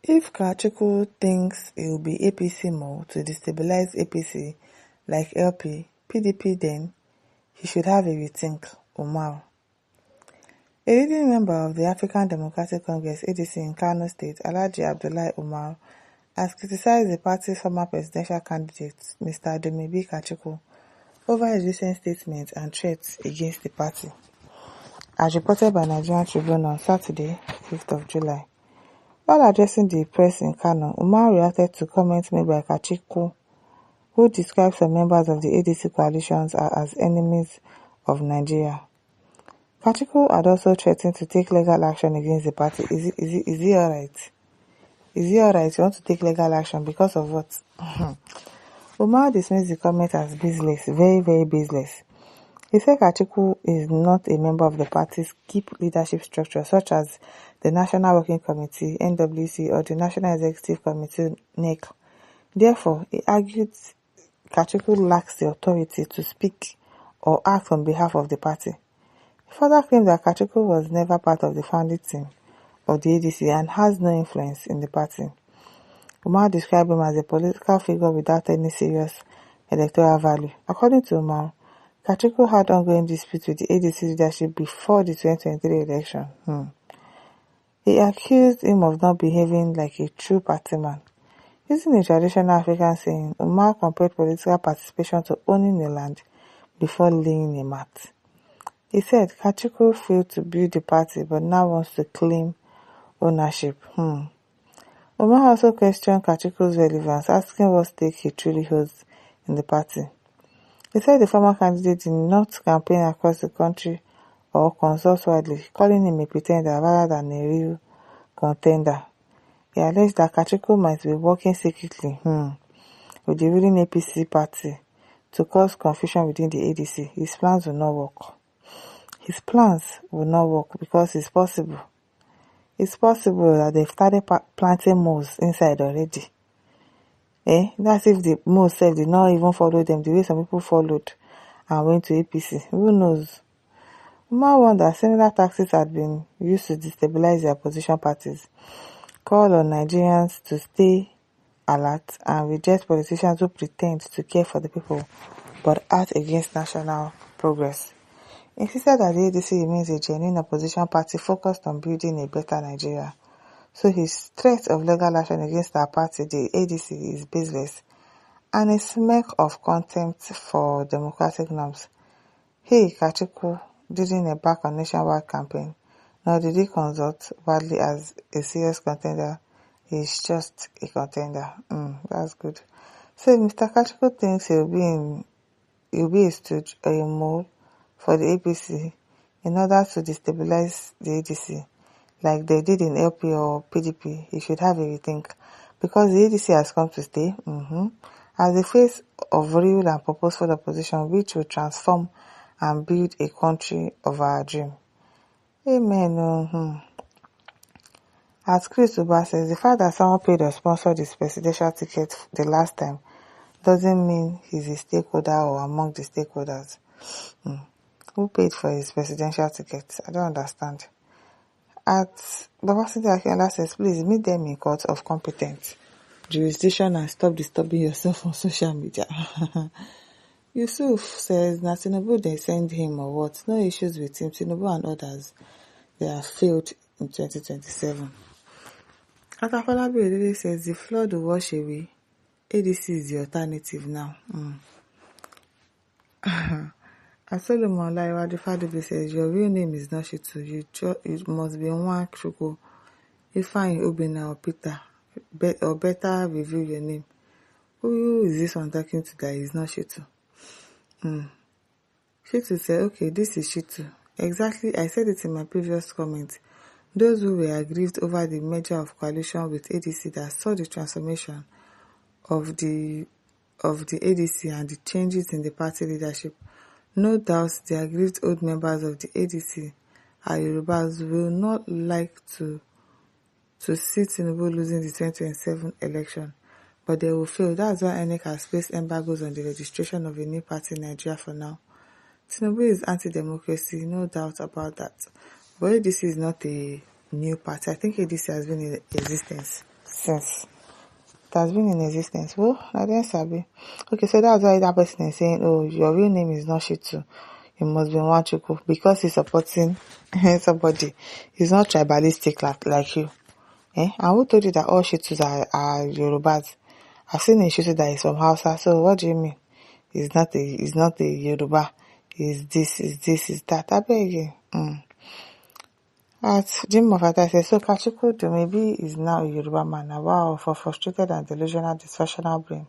If Kachiku thinks it will be APC more to destabilize APC like LP, PDP, then he should have a rethink, Umar. A leading member of the African Democratic Congress (ADC) in Kano State, Alhaji Abdullahi Umar, has criticized the party's former presidential candidate, Mr. Dumebi Kachiku, over his recent statements and threats against the party. As reported by Nigerian Tribune on Saturday, 5th of July, while addressing the press in Kano, Umar reacted to comments made by Kachiku, who described some members of the ADC coalitions as enemies of Nigeria. Kachiku had also threatened to take legal action against the party. Is he alright? Is he alright? You want to take legal action because of what? Umar dismissed the comment as baseless, very, very baseless. He said Kachiku is not a member of the party's key leadership structure, such as the National Working Committee, NWC, or the National Executive Committee, NEC. Therefore, he argued Kachiku lacks the authority to speak or act on behalf of the party. He further claimed that Kachiku was never part of the founding team of the ADC and has no influence in the party. Umar described him as a political figure without any serious electoral value. According to Umar, Kachiku had ongoing disputes with the ADC leadership before the 2023 election. He accused him of not behaving like a true party man. Using a traditional African saying, Umar compared political participation to owning a land before laying a mat. He said Kachiku failed to build the party but now wants to claim ownership. Umar also questioned Kachiku's relevance, asking what stake he truly holds in the party. He said the former candidate did not campaign across the country or consult widely, calling him a pretender rather than a real contender. He alleged that Kachiku might be working secretly with the ruling APC party to cause confusion within the ADC. His plans will not work. His plans will not work because it's possible that they've started planting moles inside already. That's if the moles self did not even follow them the way some people followed and went to APC. Who knows? Umar warned that similar tactics had been used to destabilize the opposition parties, called on Nigerians to stay alert and reject politicians who pretend to care for the people but act against national progress. He insisted that the ADC remains a genuine opposition party focused on building a better Nigeria. So his threat of legal action against our party, the ADC, is baseless and a smirk of contempt for democratic norms. He, Kachiku, didn't embark on nationwide campaign, nor did he consult widely as a serious contender. He's just a contender. That's good. So Mr. Kachiku thinks he'll be a stooge or a mole for the APC in order to destabilize the ADC, like they did in LP or PDP. He should have a rethink, because the ADC has come to stay as the face of real and purposeful opposition which will transform and build a country of our dream. Amen. As Chris Uba says, the fact that someone paid or sponsored his presidential ticket the last time doesn't mean he's a stakeholder or among the stakeholders. Who paid for his presidential ticket? I don't understand. At Babasinde Akinola says, please meet them in court of competent jurisdiction and stop disturbing yourself on social media. Yusuf says, Tinubu they send him or what? No issues with him. Tinubu and others, they have failed in 2027. Atafalabi Odede says, the flood will wash away. ADC is the alternative now. Solomon Olaiwaju Fadobe says, your real name is not Shitu. You must be one Chuku. Ifeanyi Obinna or Peter. Or better review your name. Who is this one talking to that is not Shitu? Shitu said, okay, this is Shitu. Exactly, I said it in my previous comment. Those who were aggrieved over the merger of coalition with ADC that saw the transformation of the ADC and the changes in the party leadership. No doubt the aggrieved old members of the ADC and Yorubas will not like to see Tinubu losing the 2027 election, but they will fail. That's why INEC has placed embargoes on the registration of a new party in Nigeria for now. Tinubu is anti-democracy, no doubt about that. But ADC is not a new party. I think ADC has been in existence since it has been in existence. Well, I didn't sabi. Okay, so that's why that person is saying, oh, your real name is not Shitu. You must be Nwachukwu, because he's supporting somebody. He's not tribalistic like you. And who told you that all Shitus are Yorubas? I've seen a Shitu that is from Hausa, so what do you mean? He's not a Yoruba. Is that. I beg you. At Jim of Ata says, so Kachiku Dumebi is now a Yoruba man. Wow, for frustrated and delusional dysfunctional brain.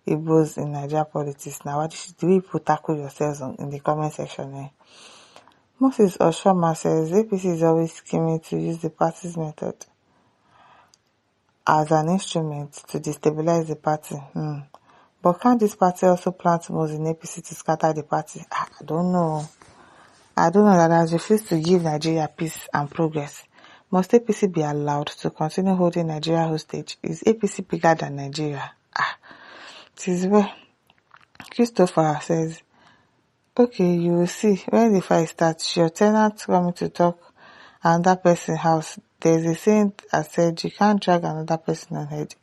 Igbos in Nigeria politics. Now, what do people tackle yourselves in the comment section? Moses Oshoma says, APC is always scheming to use the party's method as an instrument to destabilize the party. But can't this party also plant moles in APC to scatter the party? I don't know that has refused to give Nigeria peace and progress. Must APC be allowed to continue holding Nigeria hostage? Is APC bigger than Nigeria? It is well. Christopher says, okay, you will see when the fight starts, your tenant coming to talk another person's house. There's a saying that said you can't drag another person on head.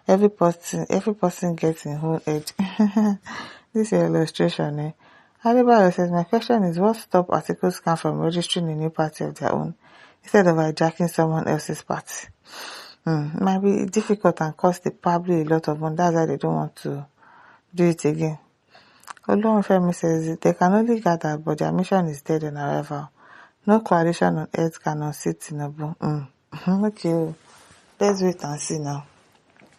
Every person gets his own edge. This is an illustration. Adebayo says, my question is, what stop articles come from registering a new party of their own instead of hijacking someone else's party? It might be difficult and cost probably a lot of money. That's why they don't want to do it again. Olorunfemi says, they can only gather, but their mission is dead on arrival. No coalition on earth can unseat Tinubu. Okay, let's wait and see now.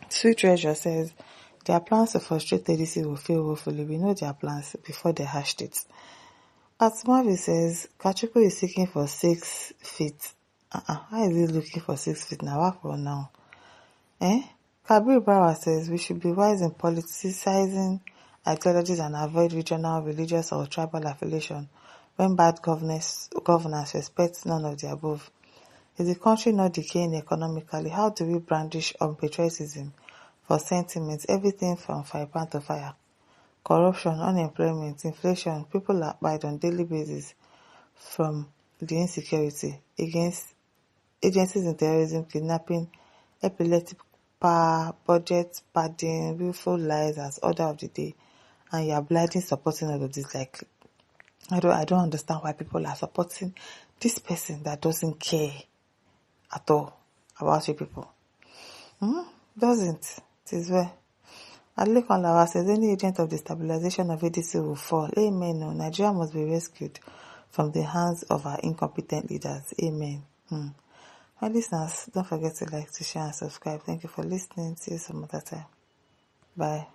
Sweet Treasure says, their plans to frustrate ADC will fail woefully. We know their plans before they hashed it. Atmavi says, Kachiku is seeking for 6 feet. How is he looking for 6 feet now? What for now? Kabir Bawa says, we should be wise in politicizing ideologies and avoid regional, religious, or tribal affiliation when bad governance respects none of the above. Is the country not decaying economically? How do we brandish patriotism for sentiments? Everything from fire pan to fire. Corruption, unemployment, inflation, people are abide on daily basis from the insecurity against agencies in terrorism, kidnapping, epileptic power, budget padding, willful lies as order of the day, and you are blindly supporting all of this. Like, I don't understand why people are supporting this person that doesn't care at all about you people. Doesn't. It is well. Adelekan Lawa says, any agent of the stabilization of ADC will fall. Amen. No, Nigeria must be rescued from the hands of our incompetent leaders. Amen. My listeners, don't forget to like, to share, and subscribe. Thank you for listening. See you some other time. Bye.